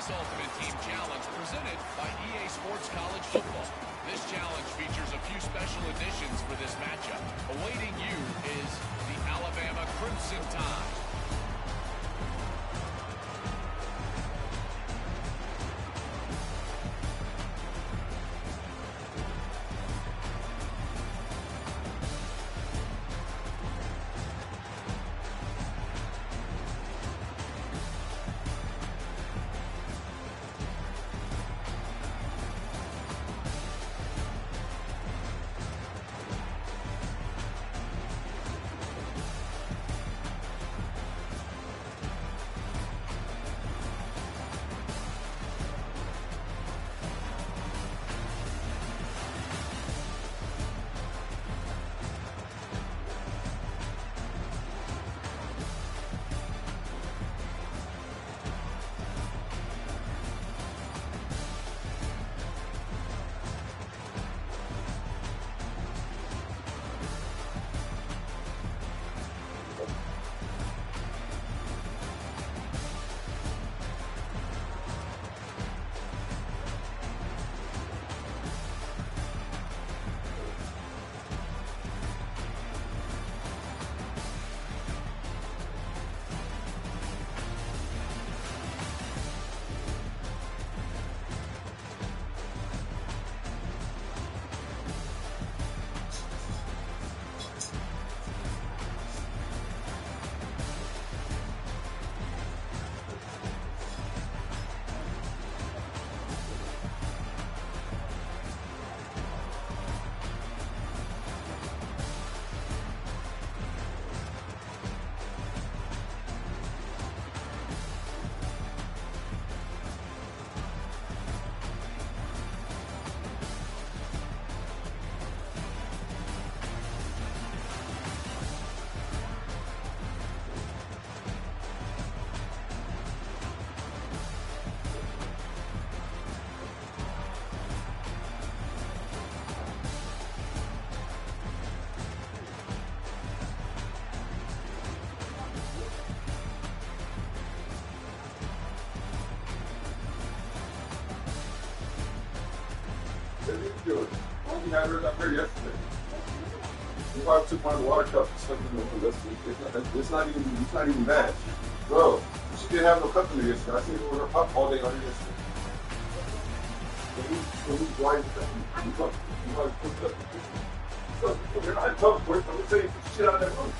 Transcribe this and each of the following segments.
Texas Ultimate Team Challenge presented by EA Sports College Football. This challenge features a few special additions for this matchup. Awaiting you is the Alabama Crimson Tide. Good. Well, you had her up here yesterday. You probably took one of the water cups and stuff in the it's not even bad. Bro, she didn't have no cup in there yesterday. I seen her with her pop all day on her yesterday. So who's blind? You probably put up. So, you're not in trouble for it. I'm going to tell you, put shit out of that room.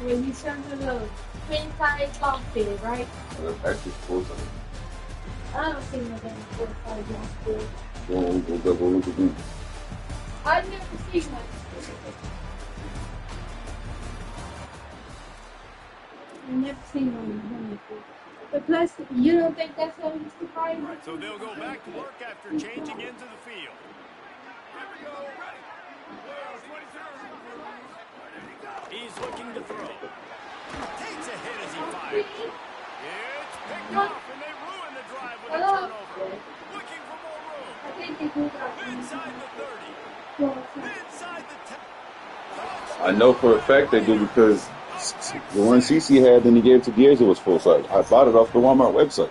When you send the twin size long fit, right? Actually, full time. I don't see no damn full size long fit. What to do? I've never seen one. I've never seen one before. But plus, you don't think that's how he's surprised? Right, so they'll go back to work after changing into the field. Here we go. Ready. Well, 22. He's looking to throw. Takes a hit as he fires. It's picked off, and they ruin the drive with a turnover. Looking for more room. I think they moved out. Inside the 30. Inside the 10. I know for a fact they do because the one CC had, then he gave it to Gears, it was full size. I bought it off the Walmart website.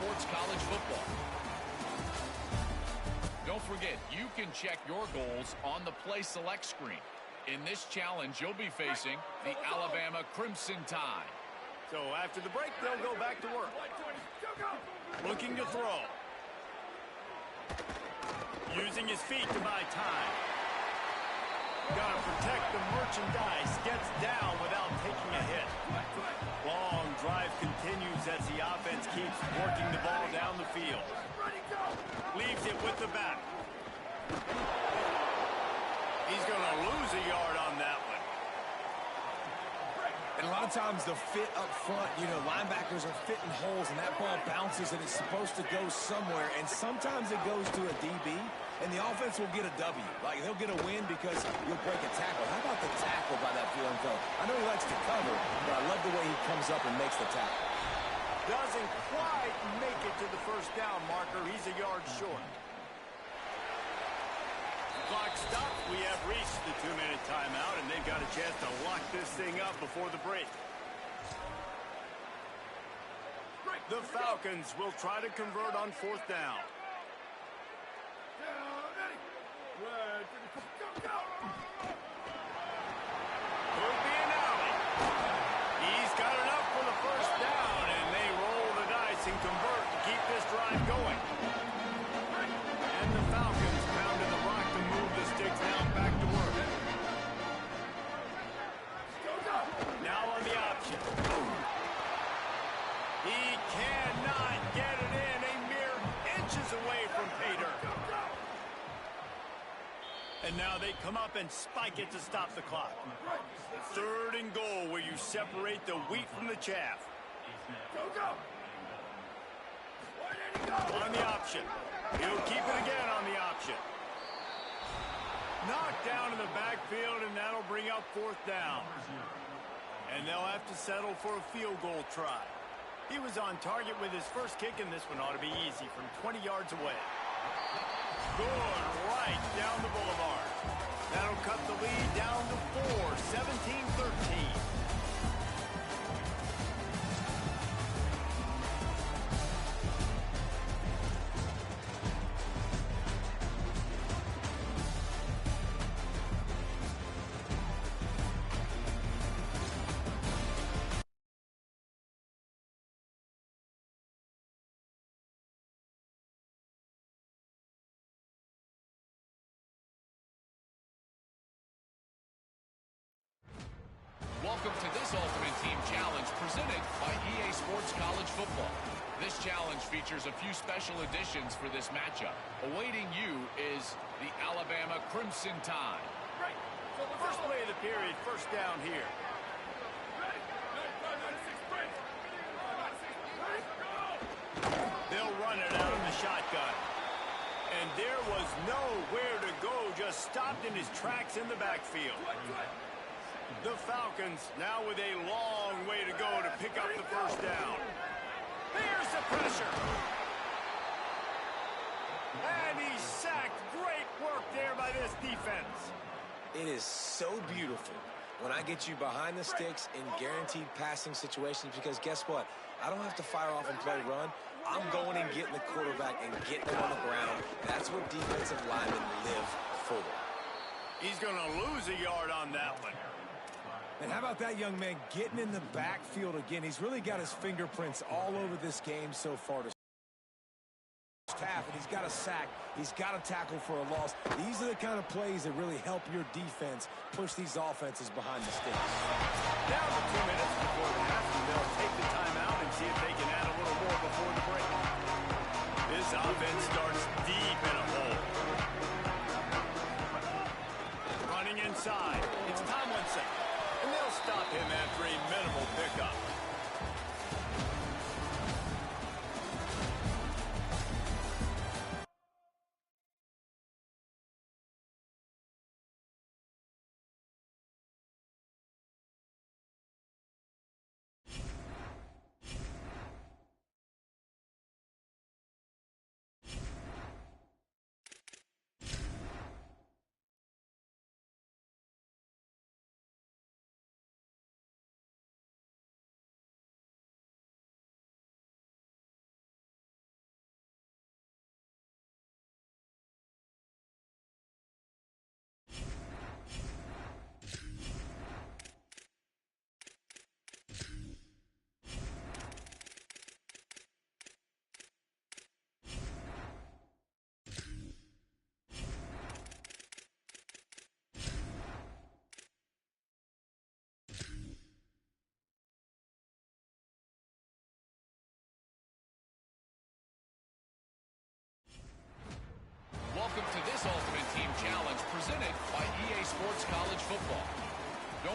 Sports College Football. Don't forget, you can check your goals on the Play Select screen. In this challenge, you'll be facing the Alabama Crimson Tide. So after the break, they'll go back to work. Looking to throw. Using his feet to buy time. Got to protect the merchandise. Gets down without taking a hit. Long drive continues as the offense keeps working the ball down the field. Leaves it with the back. He's going to lose a yard on that one. And a lot of times the fit up front, you know, linebackers are fitting holes and that ball bounces and it's supposed to go somewhere. And sometimes it goes to a DB and the offense will get a W. Like they'll get a win because you'll break a tackle. How about the tackle by that feeling coach? I know he likes to cover, but I love the way he comes up and makes the tackle. Doesn't quite make it to the first down marker. He's a yard short. Clock stops. We have reached the 2-minute timeout, and they've got a chance to lock this thing up before the break. The Falcons will try to convert on 4th down. Could be an alley. He's got enough for the first down, and they roll the dice and convert to keep this drive going. And the Falcons pounded the rock to move the sticks now back to work. Now on the option. He cannot get it in. A mere inches away from pay dirt. And now they come up and spike it to stop the clock. 3rd and goal where you separate the wheat from the chaff. On the option. He'll keep it again on the option. Knocked down in the backfield, and that'll bring up 4th down. And they'll have to settle for a field goal try. He was on target with his first kick, and this one ought to be easy from 20 yards away. Good right down the boulevard. That'll cut the lead down to 4, 17-13. Welcome to this Ultimate Team Challenge presented by EA Sports College Football. This challenge features a few special additions for this matchup. Awaiting you is the Alabama Crimson Tide. First play of the period, first down here. They'll run it out of the shotgun. And there was nowhere to go, just stopped in his tracks in the backfield. The Falcons now with a long way to go to pick up the first down. Here's the pressure. And he's sacked. Great work there by this defense. It is so beautiful when I get you behind the sticks in guaranteed passing situations because guess what? I don't have to fire off and play run. I'm going and getting the quarterback and getting him on the ground. That's what defensive linemen live for. He's going to lose a yard on that one. And how about that young man getting in the backfield again? He's really got his fingerprints all over this game so far. And he's got a sack. He's got a tackle for a loss. These are the kind of plays that really help your defense push these offenses behind the sticks. Down to 2 minutes before the half, and they'll take the timeout and see if they can add a little more before the break. This offense starts deep in a hole. Running inside. It's Tomlinson. And they'll stop him after a minimal pickup.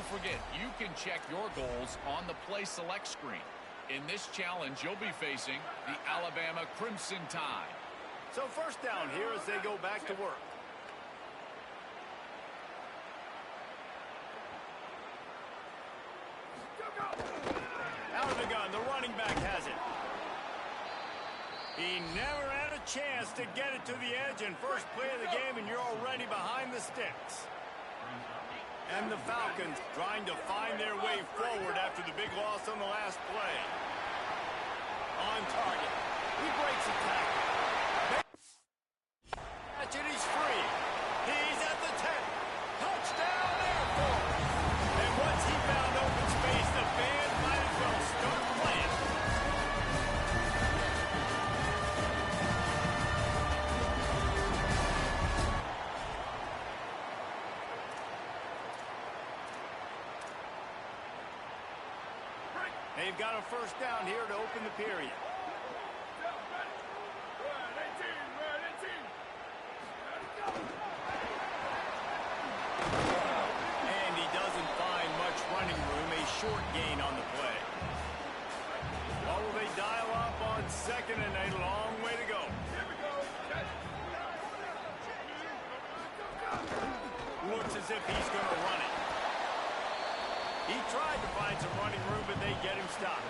forget, you can check your goals on the play select screen. In this challenge, you'll be facing the Alabama Crimson Tide. So first down here as they go back to work. Out of the gun, the running back has it. He never had a chance to get it to the edge in first play of the game, and you're already behind the sticks. And the Falcons trying to find their way forward after the big loss on the last play. On target. He breaks a tackle. Catch it, he's free. He's at the 10. Touchdown, Air Force. And once he found open space, the band might as well start playing. They've got a first down here to open the period. And he doesn't find much running room, a short gain on the play. What will they dial up on second and a long way to go? Looks as if he's going to run it. He tried to find some running room, but they get him stopped.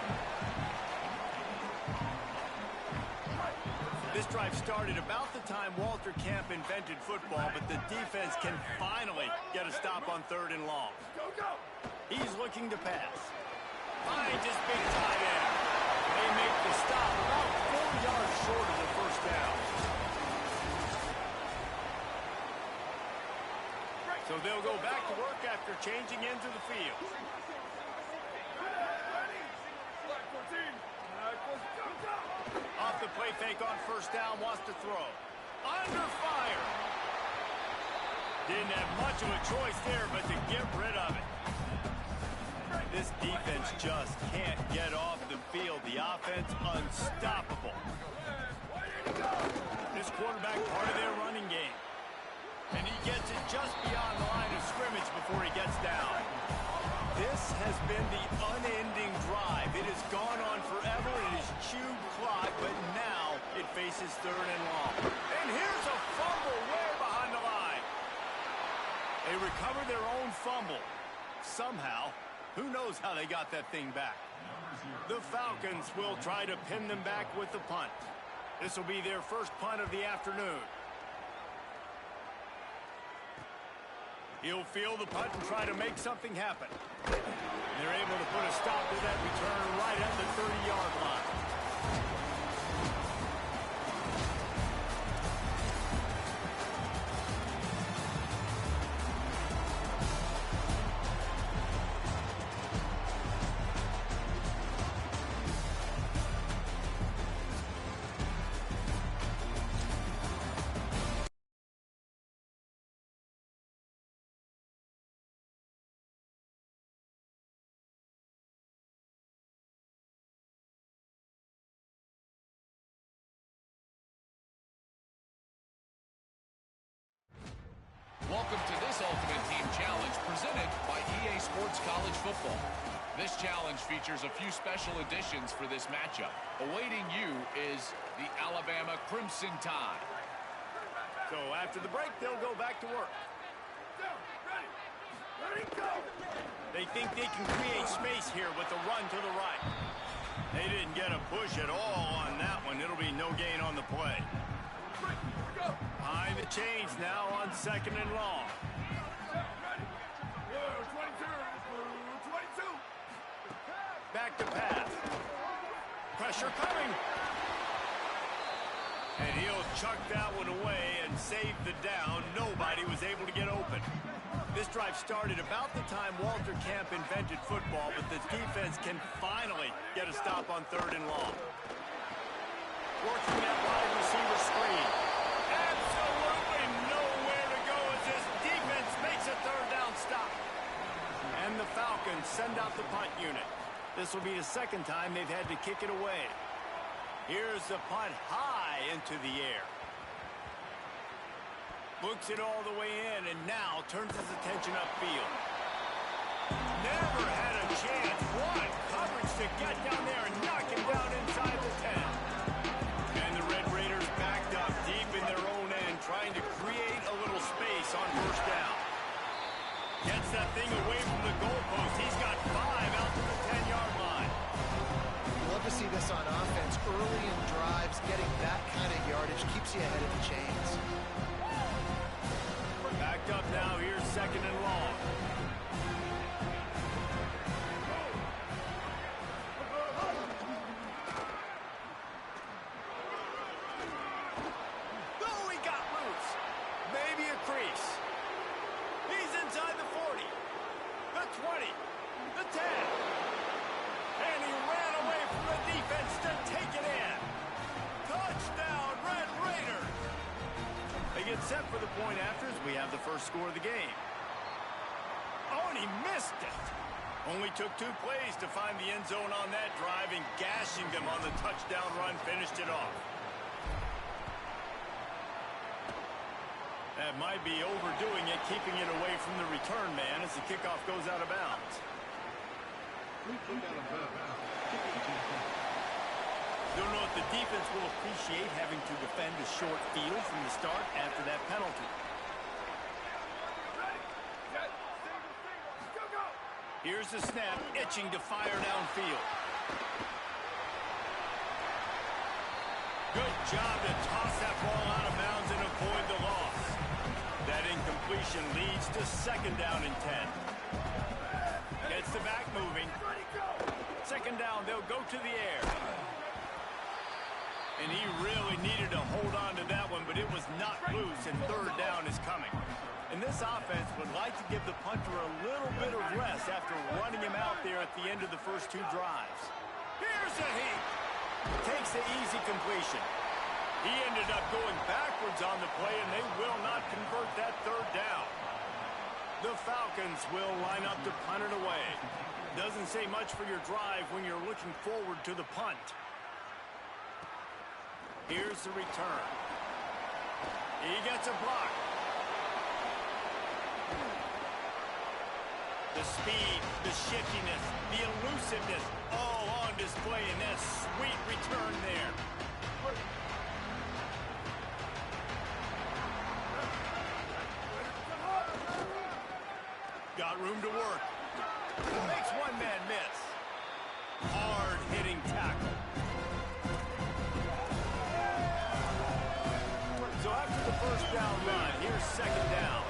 This drive started about the time Walter Camp invented football, but the defense can finally get a stop on third and long. He's looking to pass. Finds his big tight end. They make the stop about 4 yards short of the first down. So they'll go back to work after changing into the field. Off the play fake on first down, wants to throw. Under fire. Didn't have much of a choice there, but to get rid of it. This defense just can't get off the field. The offense unstoppable. This quarterback part of their running game. And he gets it just beyond the line of scrimmage before he gets down. This has been the unending drive. It has gone on forever. It has chewed clock, but now it faces third and long. And here's a fumble way behind the line. They recover their own fumble. Somehow, who knows how they got that thing back. The Falcons will try to pin them back with the punt. This will be their first punt of the afternoon. He'll field the punt and try to make something happen. They're able to put a stop to that return right at the 30-yard line. Welcome to this Ultimate Team Challenge presented by EA Sports College Football. This challenge features a few special additions for this matchup. Awaiting you is the Alabama Crimson Tide. So after the break, they'll go back to work. They think they can create space here with the run to the right. They didn't get a push at all on that one. It'll be no gain on the play. Behind the chains now on second and long. Back to pass. Pressure coming. And he'll chuck that one away and save the down. Nobody was able to get open. This drive started about the time Walter Camp invented football, but the defense can finally get a stop on third and long. Working that wide receiver screen. Absolutely nowhere to go as this defense makes a third down stop. And the Falcons send out the punt unit. This will be the second time they've had to kick it away. Here's the punt high into the air. Looks it all the way in and now turns his attention upfield. never had a chance. What coverage to get down there and knock him down inside the 10. And the Red Raiders backed up deep in their own end, trying to create a little space on first down. Gets that thing away from the goalpost. He's got 5 out to the 10-yard line. Love to see this on offense. Early in drives, getting that kind of yardage keeps you ahead of the chains. Backed up now. Here's 2nd and long. Oh, he got loose. Maybe a crease. He's inside the 40, the 20, the 10. And he ran away from the defense to take it in. Touchdown, Red Raiders. They get set for the point after as we have the first score of the game. Oh, and he missed it. Only took 2 plays to find the end zone on that drive, and gashing them on the touchdown run finished it off. That might be overdoing it, keeping it away from the return man as the kickoff goes out of bounds. Don't know if the defense will appreciate having to defend a short field from the start after that penalty. Here's the snap, itching to fire downfield. Good job to toss that ball out of bounds and avoid the loss. That incompletion leads to 2nd down and 10. Gets the back moving. 2nd down, they'll go to the air. And he really needed to hold on to that one, but it was not loose, and 3rd down is coming. And this offense would like to give the punter a little bit of rest after running him out there at the end of the first 2 drives. Here's a heat. Takes the easy completion. He ended up going backwards on the play, and they will not convert that 3rd down. The Falcons will line up to punt it away. Doesn't say much for your drive when you're looking forward to the punt. Here's the return. He gets a block. The speed, the shiftiness, the elusiveness, all on display in that sweet return there. Got room to work. Makes one man miss. Hard-hitting tackle. So after the first down run, here's 2nd down.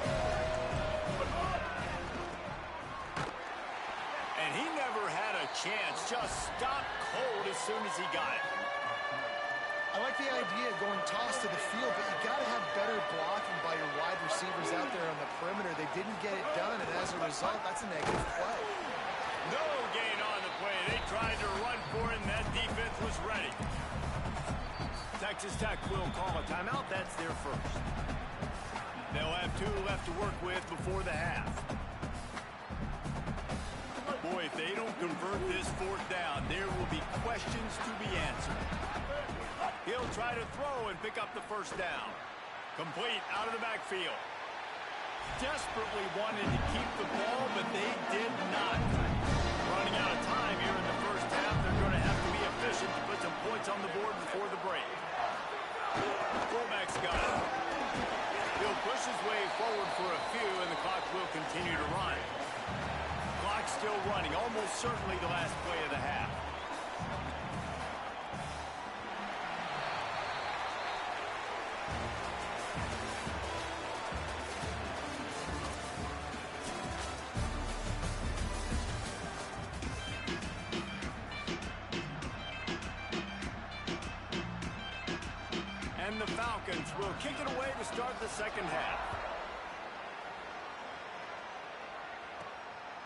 And he never had a chance. Just stopped cold as soon as he got it. I like the idea of going toss to the field, but you got to have better blocking by your wide receivers out there on the perimeter. They didn't get it done, and as a result, that's a negative play. No gain on the play. They tried to run for it, and that defense was ready. Texas Tech will call a timeout. That's their first. They'll have 2 left to work with before the half. Boy, if they don't convert this 4th down, there will be questions to be answered. He'll try to throw and pick up the 1st down. Complete out of the backfield. Desperately wanted to keep the ball, but they did not. Running out of time here in the first half. They're going to have to be efficient to put some points on the board before the break. Fullback's got it. He'll push his way forward for a few, and the clock will continue to run. Clock's still running, almost certainly the last play of the half. And the Falcons will kick it away to start the 2nd half.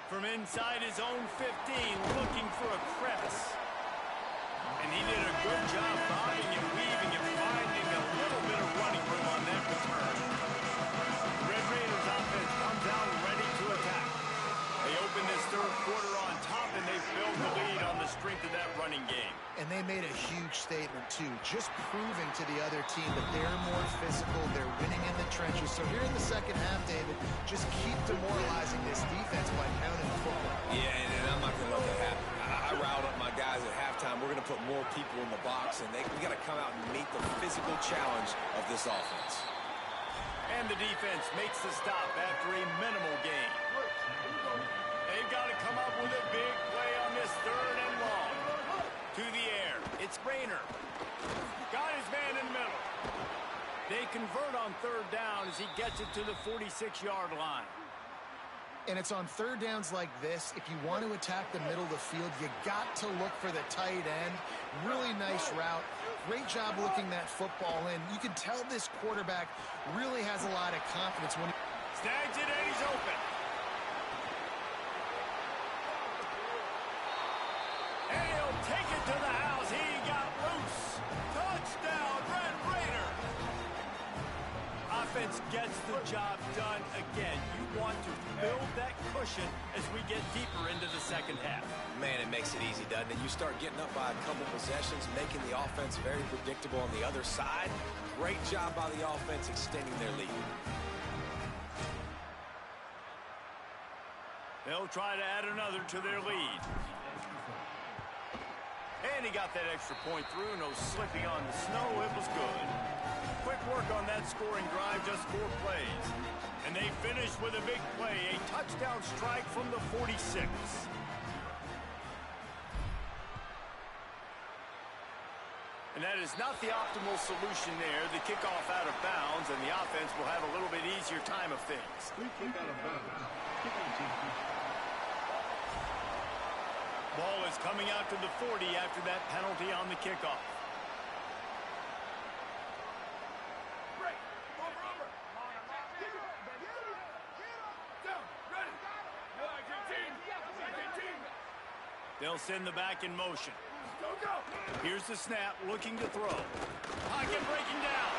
From inside his own 15, looking for a crevice. And he did a good job bobbing and weaving and finding a little bit of running room on that return. The Red Raiders offense comes out ready to attack. They open this 3rd quarter on top, and they build the lead on the strength of that running game. And they made a huge statement, too. Just proving to the other team that they're more physical, they're winning in the trenches. So here in the second half, David, just keep demoralizing this defense by pounding the football. Yeah, and I'm not going to let that happen. I riled up my guys at halftime. We're going to put more people in the box, and we got to come out and meet the physical challenge of this offense. And the defense makes the stop after a minimal gain. They've got to come up with a big play on this 3rd and long. To the air. It's Rayner. Got his man in the middle. They convert on 3rd down as he gets it to the 46-yard line. And it's on 3rd downs like this. If you want to attack the middle of the field, you got to look for the tight end. Really nice route. Great job looking that football in. You can tell this quarterback really has a lot of confidence when he snags it and he's open. And he'll take it to the house. He got loose. Touchdown, Red Raider. Offense gets the job done again. You want to build that cushion as we get deeper into the second half. Man, it makes it easy, doesn't it? You start getting up by a couple possessions, making the offense very predictable on the other side. Great job by the offense extending their lead. They'll try to add another to their lead. And he got that extra point through. No slipping on the snow. It was good. Quick work on that scoring drive, just 4 plays. And they finished with a big play, a touchdown strike from the 46. And that is not the optimal solution there. The kickoff out of bounds, and the offense will have a little bit easier time of things. Kick out of bounds. Ball is coming out to the 40 after that penalty on the kickoff. They'll send the back in motion. Here's the snap, looking to throw. Pocket breaking down.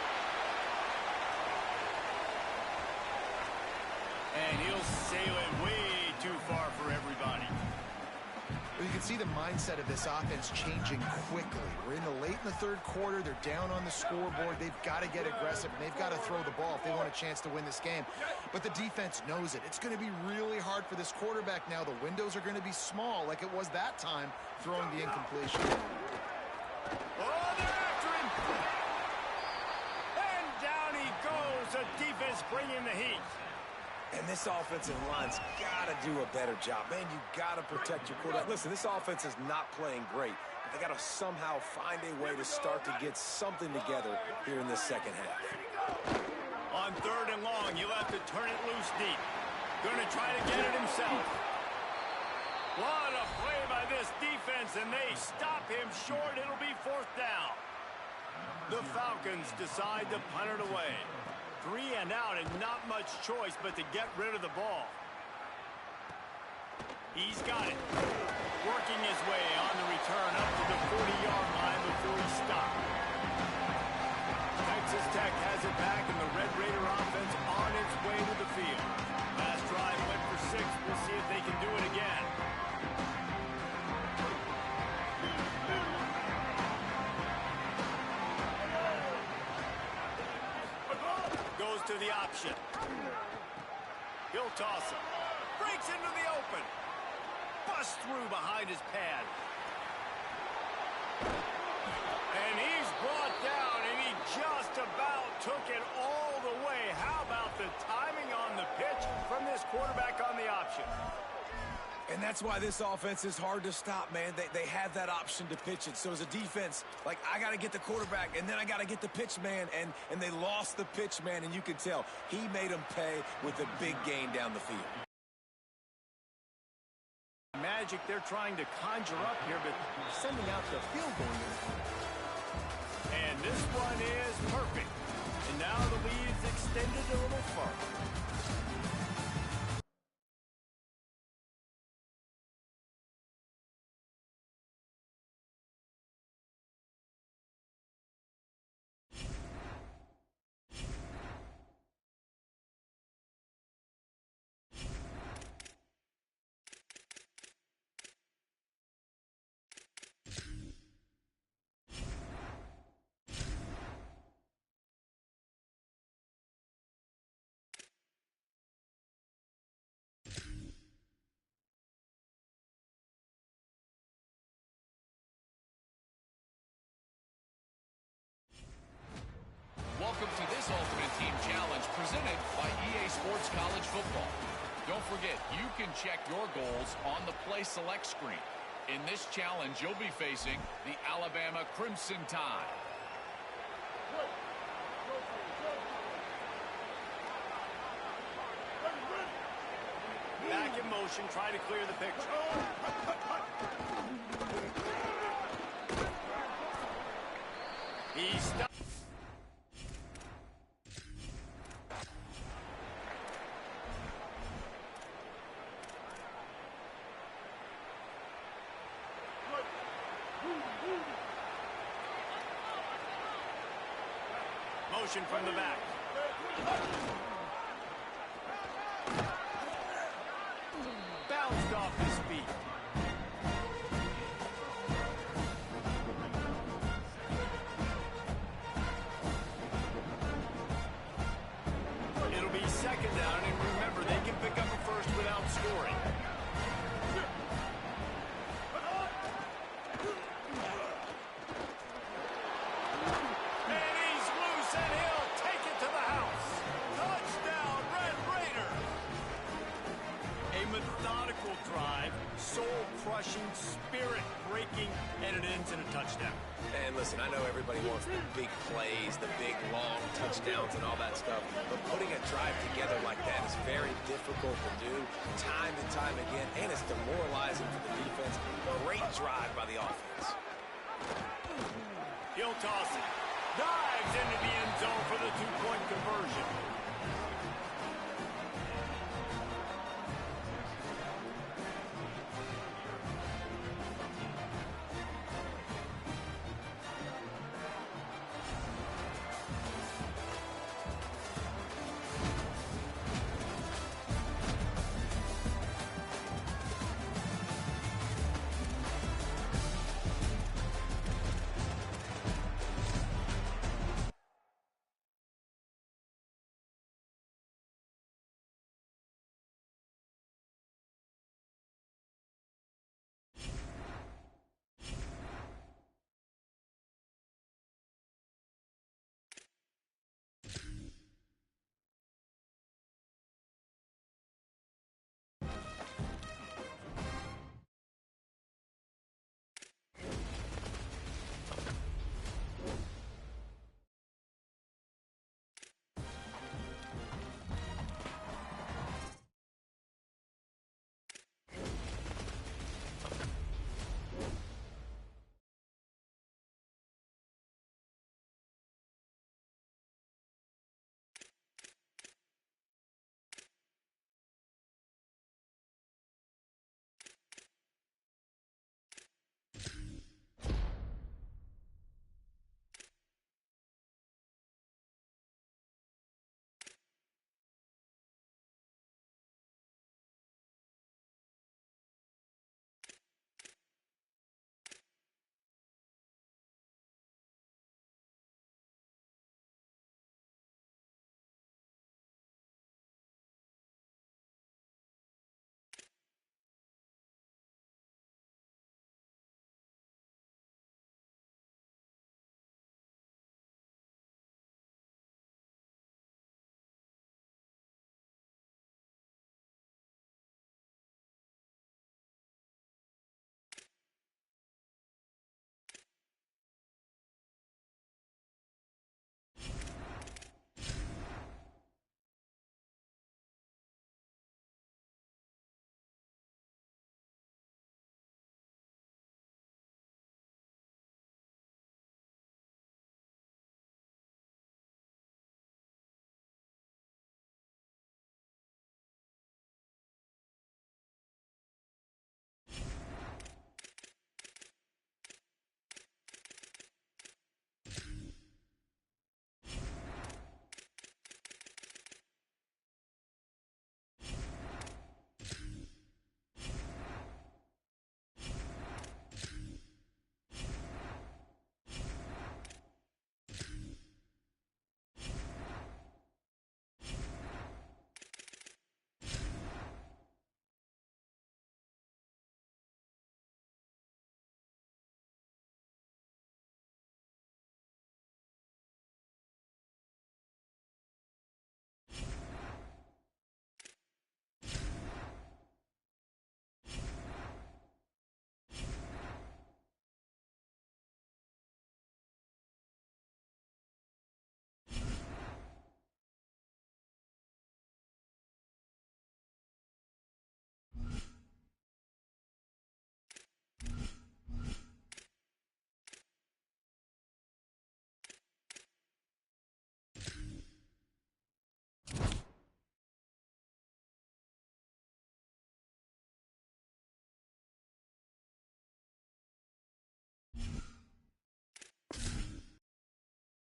And he'll sail it way too far for everybody. You can see the mindset of this offense changing quickly. We're late in the 3rd quarter. They're down on the scoreboard. They've got to get aggressive, and they've got to throw the ball if they want a chance to win this game. But the defense knows it. It's going to be really hard for this quarterback now. The windows are going to be small like it was that time throwing the incompletion. Oh, they're after him. And down he goes. The defense bringing the heat. And this offensive line's got to do a better job. Man, you got to protect your quarterback. Listen, this offense is not playing great. But they got to somehow find a way to start to get something together here in this second half. On 3rd and long, he'll have to turn it loose deep. Going to try to get it himself. What a play by this defense, and they stop him short. It'll be 4th down. The Falcons decide to punt it away. 3 and out, and not much choice but to get rid of the ball. He's got it. Working his way on the return up to the 40-yard line before he stopped. Texas Tech has it back, and the Red Raider offense on its way to the field. Last drive went for 6. We'll see if they can do it again. Goes to the option. He'll toss it. Breaks into the open. Busts through behind his pad. And he's brought down, and he just about took it all the way. How about the timing on the pitch from this quarterback on the option? And that's why this offense is hard to stop, man. They have that option to pitch it. So as a defense, like, I got to get the quarterback, and then I got to get the pitch man, and they lost the pitch man, and you can tell he made them pay with a big gain down the field. Magic they're trying to conjure up here, but sending out the field goal unit. And this one is perfect. And now the lead's extended a little further. football. Don't forget, you can check your goals on the Play Select screen. In this challenge, you'll be facing the Alabama Crimson Tide. Back in motion, try to clear the picture. He's stuck. Motion from the back. Bounced off his feet. It'll be second down, and remember, they can pick up a first without scoring. And he's loose, and he'll take it to the house. Touchdown, Red Raiders. A methodical drive, soul-crushing, spirit-breaking, and it ends in a touchdown. And listen, I know everybody wants the big plays, the big, long touchdowns and all that stuff, but putting a drive together like that is very difficult to do time and time again, and it's demoralizing for the defense. Great drive by the offense. He'll toss it. Dives into the end zone for the two-point conversion.